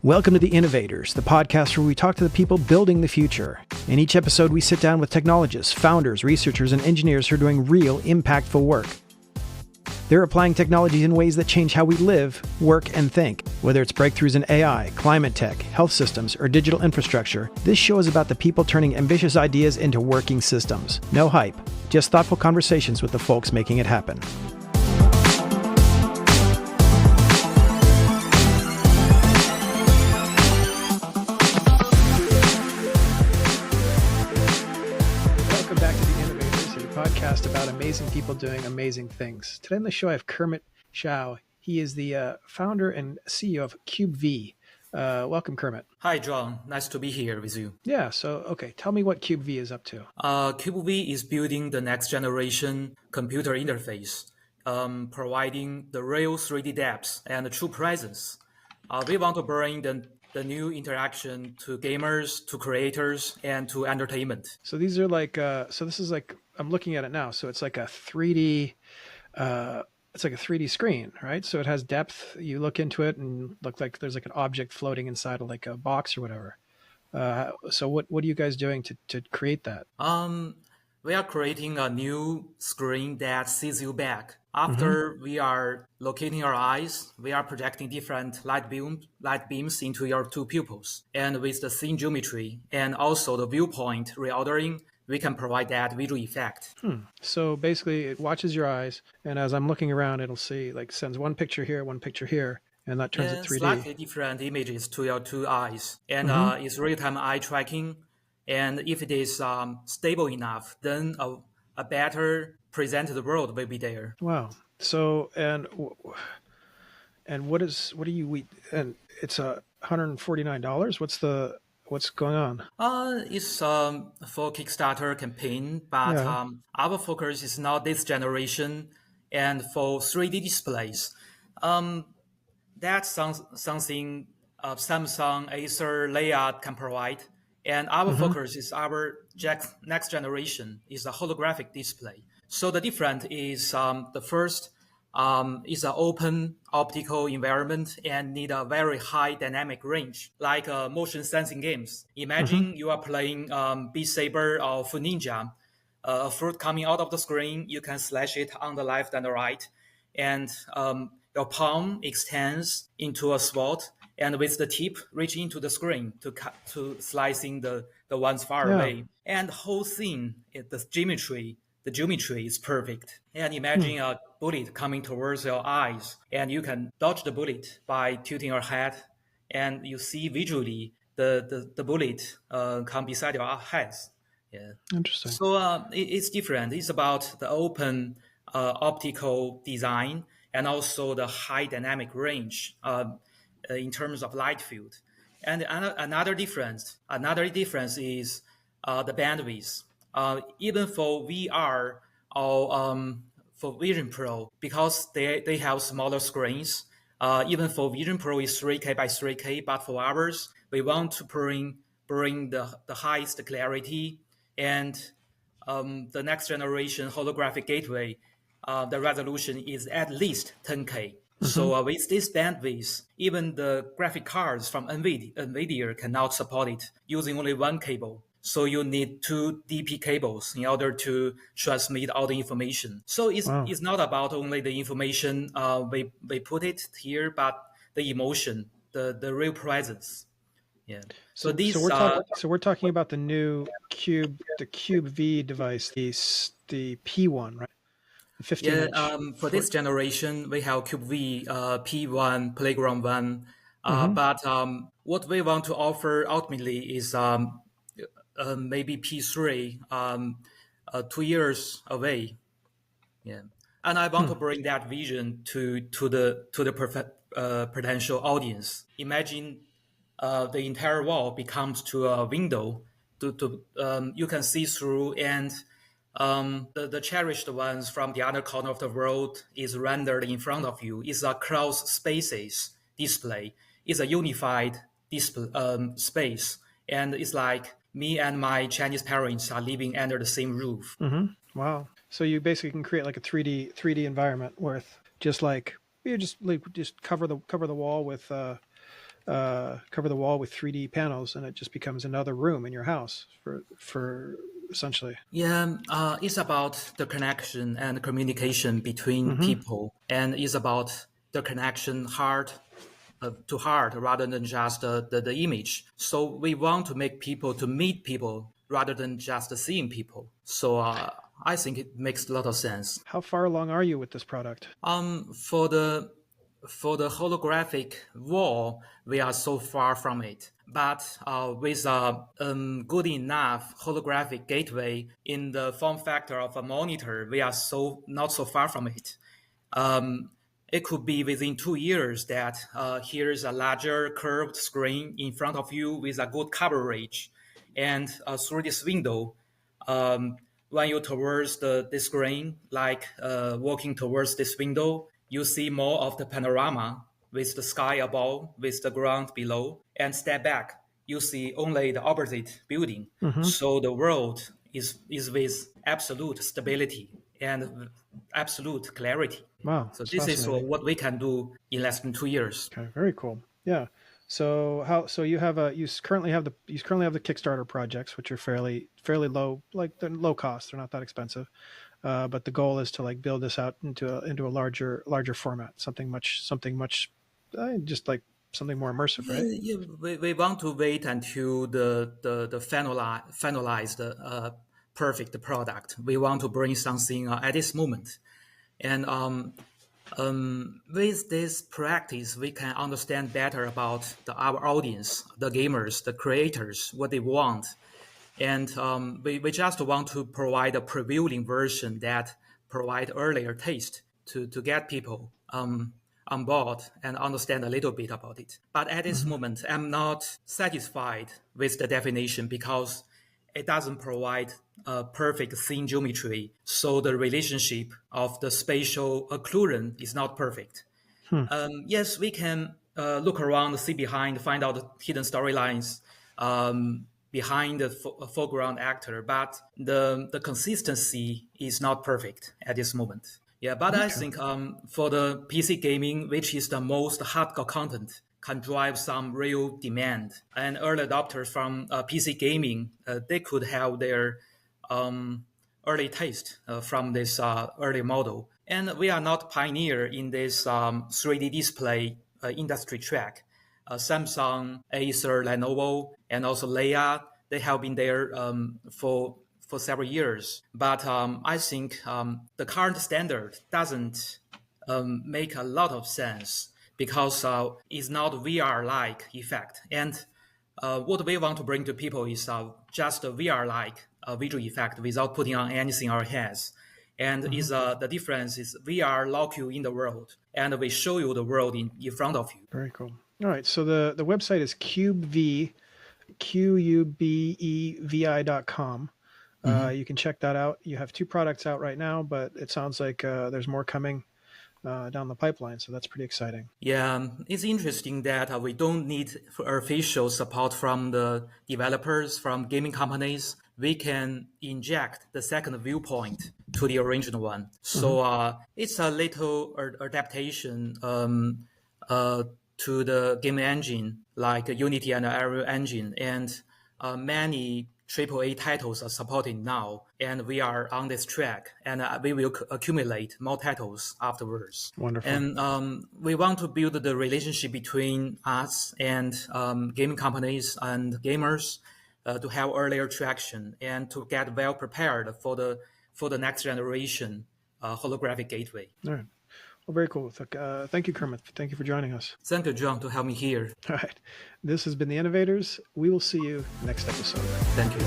Welcome to the Innovators, the podcast where we talk to the people building the future. In each episode, we sit down with technologists, founders, researchers, and engineers who are doing real, impactful work. They're applying technologies in ways that change how we live, work, and think. Whether it's breakthroughs in AI, climate tech, health systems, or digital infrastructure, this show is about the people turning ambitious ideas into working systems. No hype, just thoughtful conversations with the folks making it happen. Podcast about amazing people doing amazing things. Today on the show, I have Kermit Shao. He is the founder and CEO of CubeVi. Welcome, Kermit. Hi, John. Nice to be here with you. Yeah, okay. Tell me what CubeVi is up to. CubeVi is building the next generation computer interface, providing the real 3D depth and the true presence. We want to bring the new interaction to gamers, to creators, and to entertainment. So these are like, this is like, I'm looking at it now. So it's like a 3D, it's like a 3D screen, right? So it has depth. You look into it and look like there's like an object floating inside of like a box or whatever. So what are you guys doing to create that? We are creating a new screen that sees you back. After we are locating our eyes, we are projecting different light beams into your two pupils. And with the scene geometry and also the viewpoint reordering, we can provide that visual effect. So basically it watches your eyes, and as I'm looking around, it'll see, like, sends one picture here, and that turns it 3D. Slightly different images to your two eyes. And it's real-time eye tracking. And if it is stable enough, then a better presented world will be there. Wow. So, and what are you, and it's $149. What's going on? It's for Kickstarter campaign, but our focus is not this generation and for 3D displays. That's something Samsung, Acer, Leica can provide. And our focus is our next generation is a holographic display. So the difference is the first is an open optical environment and need a very high dynamic range, like motion sensing games. Imagine you are playing Beat Saber or Foot Ninja. A fruit coming out of the screen, you can slash it on the left and the right, and your palm extends into a sword, and with the tip reach into the screen to slicing the ones far away. And the whole thing, the geometry is perfect. And imagine a bullet coming towards your eyes, and you can dodge the bullet by tilting your head, and you see visually the bullet come beside your heads. Yeah, interesting. So it's different. It's about the open optical design and also the high dynamic range in terms of light field. And another difference is the bandwidth. Even for VR or for Vision Pro, because they have smaller screens, even for Vision Pro is 3K by 3K, but for ours, we want to bring the highest clarity, and the next generation holographic gateway, the resolution is at least 10K. So with this bandwidth, even the graphic cards from NVIDIA cannot support it using only one cable. So you need two DP cables in order to transmit all the information. So it's not about only the information we put it here, but the emotion, the real presence. Yeah. So we're talking about the new CubeVi device, the P1, right? 15-inch. For this generation, we have CubeVi P1, Playground 1. But what we want to offer ultimately is maybe P3, 2 years away. Yeah, and I want to bring that vision to the potential audience. Imagine the entire wall becomes to a window. You can see through, and the cherished ones from the other corner of the world is rendered in front of you. It's a cross spaces display. It's a unified display space, and it's like me and my Chinese parents are living under the same roof. Wow! So you basically can create like a 3D environment with just cover the wall with cover the wall with 3D panels, and it just becomes another room in your house for essentially. Yeah, it's about the connection and communication between people, and it's about the connection heart to heart rather than just the image. So we want to make people to meet people rather than just seeing people. So I think it makes a lot of sense. How far along are you with this product? For the holographic wall, we are so far from it. But with a good enough holographic gateway in the form factor of a monitor, we are so not so far from it. It could be within 2 years that here's a larger curved screen in front of you with a good coverage, and through this window, when you towards the screen, like walking towards this window, you see more of the panorama with the sky above, with the ground below, and step back, you see only the opposite building. So the world is with absolute stability and absolute clarity. Wow, So that's this is fascinating. what we can do in less than 2 years. Okay, very cool. Yeah. So you currently have the Kickstarter projects, which are fairly low, like they're low cost. They're not that expensive. But the goal is to like build this out into a larger format, something much just like something more immersive, right? Yeah, we want to wait until the finalized perfect product. We want to bring something at this moment. And with this practice, we can understand better about our audience, the gamers, the creators, what they want. And we just want to provide a prevailing version that provide earlier taste to get people on board and understand a little bit about it. But at this moment, I'm not satisfied with the definition because it doesn't provide a perfect scene geometry. So the relationship of the spatial occlusion is not perfect. Yes, we can look around, see behind, find out the hidden storylines behind the foreground actor, but the consistency is not perfect at this moment. Yeah, but I think for the PC gaming, which is the most hardcore content, can drive some real demand. And early adopters from PC gaming, they could have their early taste from this early model. And we are not pioneer in this 3D display industry track. Samsung, Acer, Lenovo, and also Leia, they have been there for several years. But I think the current standard doesn't make a lot of sense because it's not VR-like effect. And what we want to bring to people is just a VR-like visual effect without putting on anything on our heads. And is the difference is VR lock you in the world, and we show you the world in front of you. Very cool. All right. So the website is CubeVi, QUBEVI.com. You can check that out. You have 2 products out right now, but it sounds like there's more coming down the pipeline. So that's pretty exciting. Yeah, it's interesting that we don't need official support from the developers, from gaming companies. We can inject the second viewpoint to the original one. So it's a little adaptation to the game engine, like Unity and Unreal Engine. And many AAA titles are supported now, and we are on this track, and we will accumulate more titles afterwards. Wonderful. And we want to build the relationship between us and gaming companies and gamers to have earlier traction and to get well prepared for the next generation holographic gateway. All right. Well, very cool. Thank you, Kermit. Thank you for joining us. Thank you, John, to have me here. All right. This has been The Innovators. We will see you next episode. Thank you.